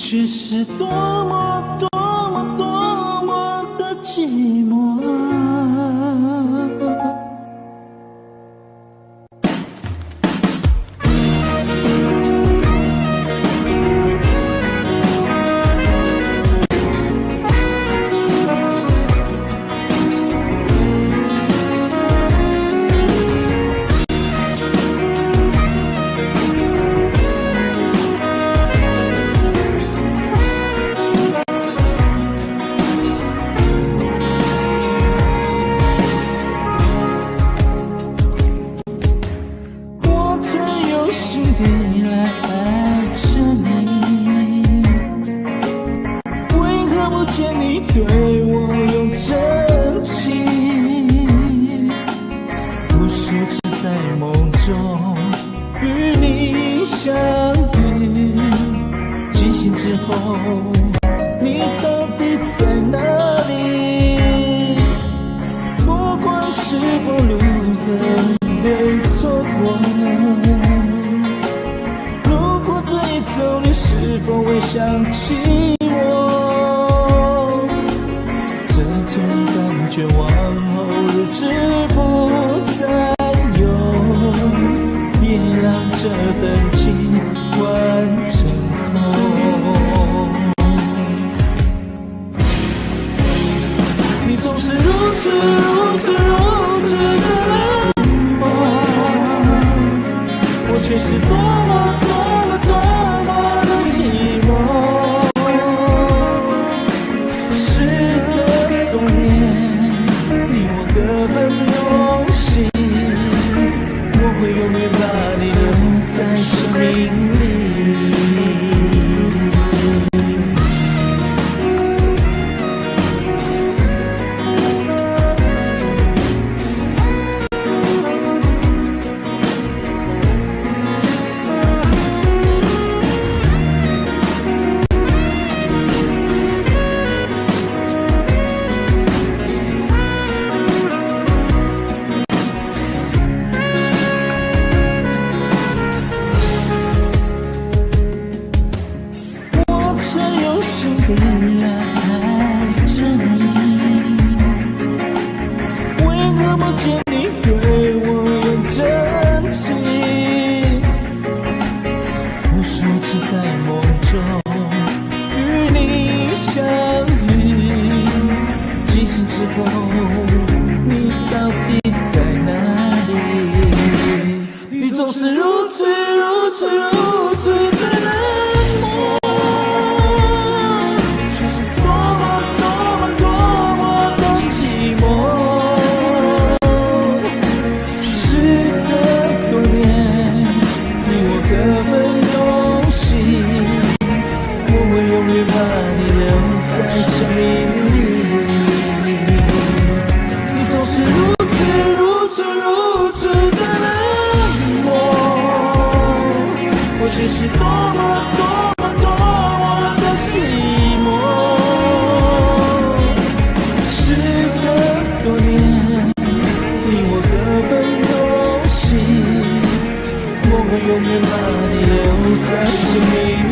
却是多么多么多么的寂寞。心底来爱着你，为何不见你对我用真情？无数次在梦中与你相遇，惊醒之后，你到底在哪里？不管是否如何被错过，你是否会想起我？这种感觉往后日子不再有，别让这份情完成后。你总是如此如此如此的冷漠，我却是多么多么多么的寂寞。时隔多年，你我各分东西，我会永远把你留在生命里。依然爱着你，为何不见你对我用真情？无数次在梦中与你相遇，惊醒之后，你到底在哪里？你总是如此如此如此的冷漠。只是多么多么多么的寂寞，时隔多年，你我各分东西，我会永远把你留在生命里。